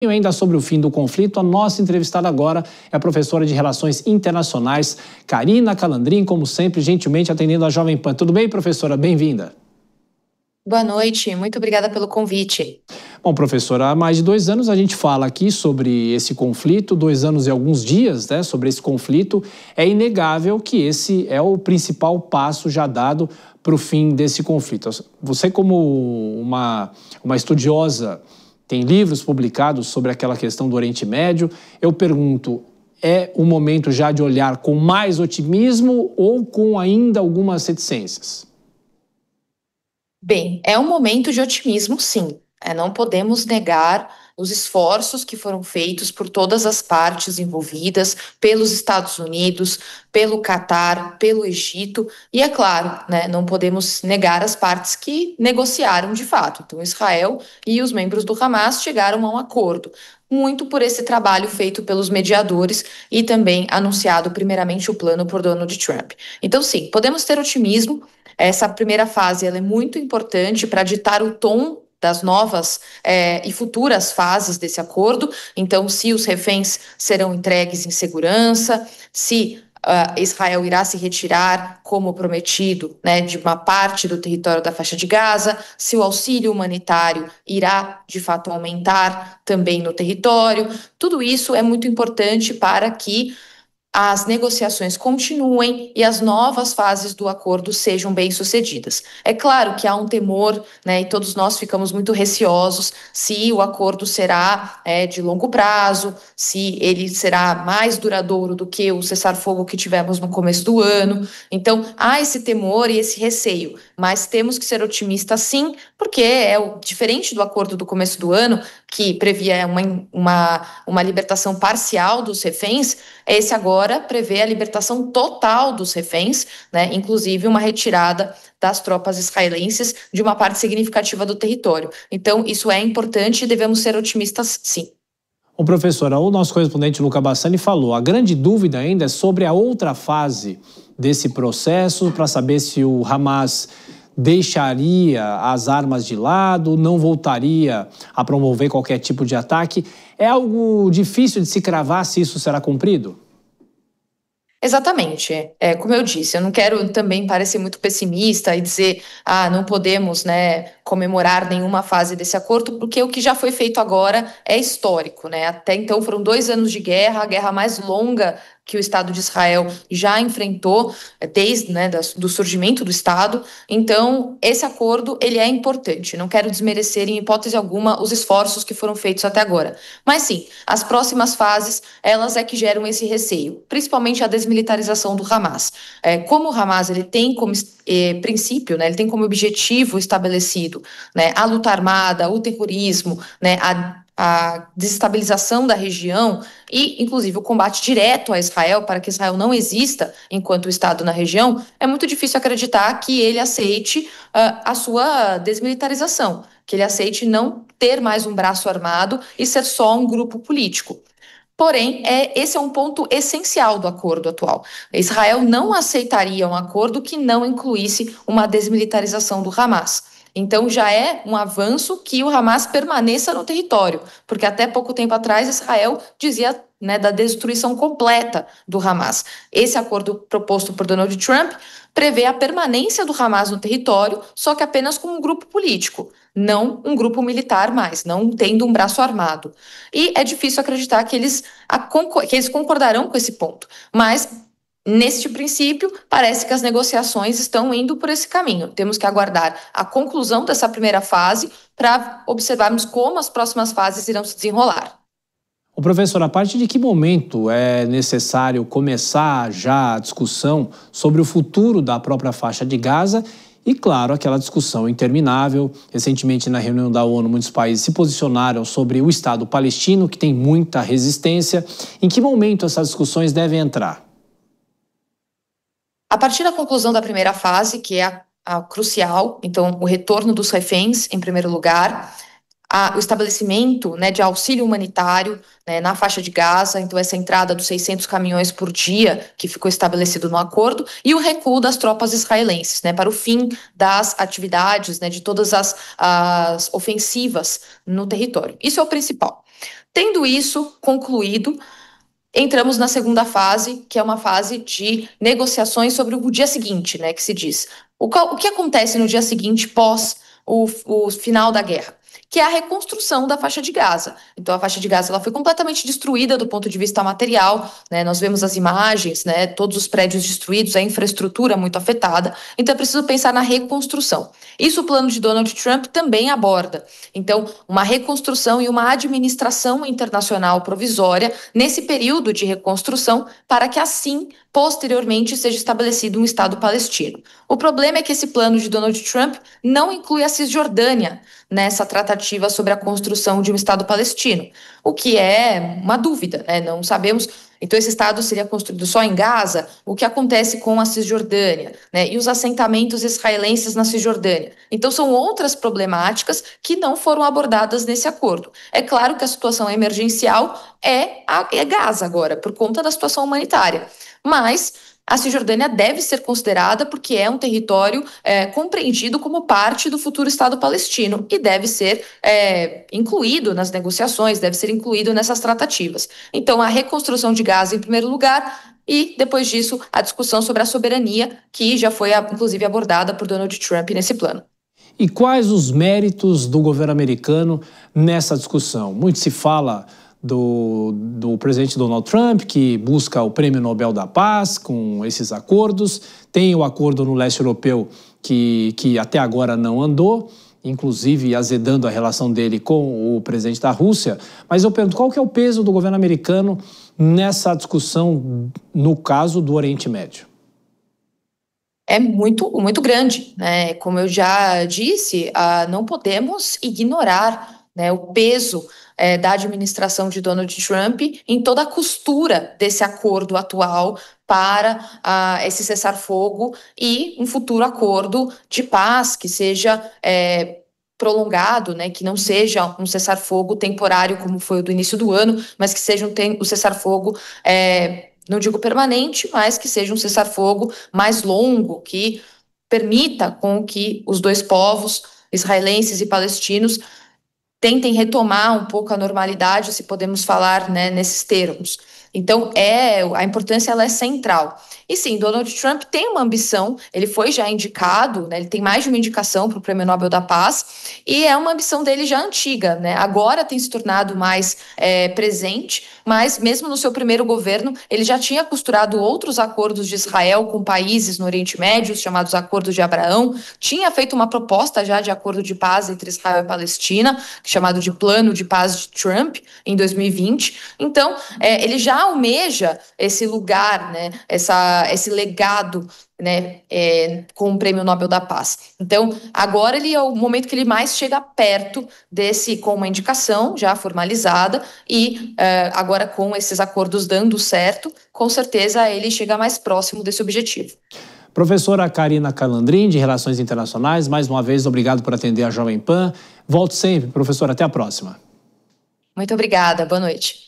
E ainda sobre o fim do conflito, a nossa entrevistada agora é a professora de Relações Internacionais, Karina Calandrin, como sempre, gentilmente atendendo a Jovem Pan. Tudo bem, professora? Bem-vinda. Boa noite, muito obrigada pelo convite. Bom, professora, há mais de 2 anos a gente fala aqui sobre esse conflito, 2 anos e alguns dias, né, sobre esse conflito. É inegável que esse é o principal passo já dado para o fim desse conflito. Você, como uma estudiosa, tem livros publicados sobre aquela questão do Oriente Médio. Eu pergunto, é o momento já de olhar com mais otimismo ou com ainda algumas reticências? Bem, é um momento de otimismo, sim. Não podemos negar os esforços que foram feitos por todas as partes envolvidas, pelos Estados Unidos, pelo Catar, pelo Egito, e é claro, não podemos negar as partes que negociaram de fato. Então, Israel e os membros do Hamas chegaram a um acordo, muito por esse trabalho feito pelos mediadores e também anunciado primeiramente o plano por Donald Trump. Então, sim, podemos ter otimismo. Essa primeira fase ela é muito importante para ditar o tom das novas e futuras fases desse acordo. Então, se os reféns serão entregues em segurança, se Israel irá se retirar, como prometido, de uma parte do território da faixa de Gaza, se o auxílio humanitário irá, de fato, aumentar também no território. Tudo isso é muito importante para que as negociações continuem e as novas fases do acordo sejam bem-sucedidas. É claro que há um temor, e todos nós ficamos muito receosos se o acordo será de longo prazo, se ele será mais duradouro do que o cessar-fogo que tivemos no começo do ano. Então, há esse temor e esse receio, mas temos que ser otimistas sim, porque diferente do acordo do começo do ano, que previa uma libertação parcial dos reféns, esse agora prevê a libertação total dos reféns, inclusive uma retirada das tropas israelenses de uma parte significativa do território. Então, isso é importante e devemos ser otimistas, sim. O professor, o nosso correspondente Luca Bassani falou, a grande dúvida ainda é sobre a outra fase desse processo, para saber se o Hamas deixaria as armas de lado, não voltaria a promover qualquer tipo de ataque. É algo difícil de se cravar se isso será cumprido? Exatamente. Como eu disse, eu não quero também parecer muito pessimista e dizer, não podemos, comemorar nenhuma fase desse acordo, porque o que já foi feito agora é histórico, Até então foram 2 anos de guerra, a guerra mais longa que o Estado de Israel já enfrentou desde do surgimento do Estado. Então, esse acordo ele é importante. Não quero desmerecer em hipótese alguma os esforços que foram feitos até agora. Mas sim, as próximas fases, elas é que geram esse receio, principalmente a desmilitarização do Hamas. Como o Hamas ele tem como princípio, ele tem como objetivo estabelecido a luta armada, o terrorismo, a desestabilização da região e, inclusive, o combate direto a Israel para que Israel não exista enquanto Estado na região, é muito difícil acreditar que ele aceite a sua desmilitarização, que ele aceite não ter mais um braço armado e ser só um grupo político. Porém, esse é um ponto essencial do acordo atual. Israel não aceitaria um acordo que não incluísse uma desmilitarização do Hamas. Então, já é um avanço que o Hamas permaneça no território, porque até pouco tempo atrás Israel dizia da destruição completa do Hamas. Esse acordo proposto por Donald Trump prevê a permanência do Hamas no território, só que apenas como um grupo político, não um grupo militar mais, não tendo um braço armado. E é difícil acreditar que eles concordarão com esse ponto, mas neste princípio, parece que as negociações estão indo por esse caminho. Temos que aguardar a conclusão dessa primeira fase para observarmos como as próximas fases irão se desenrolar. O professor, a partir de que momento é necessário começar já a discussão sobre o futuro da própria faixa de Gaza e, claro, aquela discussão interminável? Recentemente, na reunião da ONU, muitos países se posicionaram sobre o Estado palestino, que tem muita resistência. Em que momento essas discussões devem entrar? A partir da conclusão da primeira fase, que é a crucial, então o retorno dos reféns, em primeiro lugar, o estabelecimento, né, de auxílio humanitário, né, na faixa de Gaza, então essa entrada dos 600 caminhões por dia que ficou estabelecido no acordo, e o recuo das tropas israelenses, né, para o fim das atividades, né, de todas as ofensivas no território. Isso é o principal. Tendo isso concluído, entramos na segunda fase, que é uma fase de negociações sobre o dia seguinte, né, que se diz. O que acontece no dia seguinte pós o final da guerra? Que é a reconstrução da faixa de Gaza. Então, a faixa de Gaza ela foi completamente destruída do ponto de vista material, né? Nós vemos as imagens, né? Todos os prédios destruídos, a infraestrutura muito afetada. Então, é preciso pensar na reconstrução. Isso o plano de Donald Trump também aborda. Então, uma reconstrução e uma administração internacional provisória nesse período de reconstrução para que assim posteriormente seja estabelecido um Estado palestino. O problema é que esse plano de Donald Trump não inclui a Cisjordânia nessa tratativa sobre a construção de um Estado palestino, o que é uma dúvida, né? Não sabemos. Então, esse Estado seria construído só em Gaza? O que acontece com a Cisjordânia, né? E os assentamentos israelenses na Cisjordânia? Então, são outras problemáticas que não foram abordadas nesse acordo. É claro que a situação emergencial é Gaza agora, por conta da situação humanitária. Mas a Cisjordânia deve ser considerada porque é um território compreendido como parte do futuro Estado palestino e deve ser incluído nas negociações, deve ser incluído nessas tratativas. Então, a reconstrução de Gaza em primeiro lugar e, depois disso, a discussão sobre a soberania, que já foi, inclusive, abordada por Donald Trump nesse plano. E quais os méritos do governo americano nessa discussão? Muito se fala do presidente Donald Trump, que busca o Prêmio Nobel da Paz com esses acordos. Tem o acordo no leste europeu que até agora não andou, inclusive azedando a relação dele com o presidente da Rússia. Mas eu pergunto, qual que é o peso do governo americano nessa discussão no caso do Oriente Médio? É muito, muito grande, né? Como eu já disse, não podemos ignorar, né, o peso da administração de Donald Trump em toda a costura desse acordo atual para esse cessar-fogo e um futuro acordo de paz que seja prolongado, né, que não seja um cessar-fogo temporário como foi o do início do ano, mas que seja um cessar-fogo não digo permanente, mas que seja um cessar-fogo mais longo, que permita com que os dois povos, israelenses e palestinos, tentem retomar um pouco a normalidade, se podemos falar, né, nesses termos. Então, a importância ela é central. E sim, Donald Trump tem uma ambição, ele foi já indicado, né, ele tem mais de uma indicação para o Prêmio Nobel da Paz, e é uma ambição dele já antiga, né? Agora tem se tornado mais presente, mas mesmo no seu primeiro governo, ele já tinha costurado outros acordos de Israel com países no Oriente Médio, os chamados Acordos de Abraão, tinha feito uma proposta já de acordo de paz entre Israel e Palestina, chamado de Plano de Paz de Trump, em 2020. Então, ele já almeja esse lugar, né, esse legado, né, com o Prêmio Nobel da Paz. Então, agora ele é o momento que ele mais chega perto com uma indicação já formalizada e agora com esses acordos dando certo, com certeza ele chega mais próximo desse objetivo. Professora Karina Calandrin, de Relações Internacionais, mais uma vez, obrigado por atender a Jovem Pan. Volte sempre, professora, até a próxima. Muito obrigada, boa noite.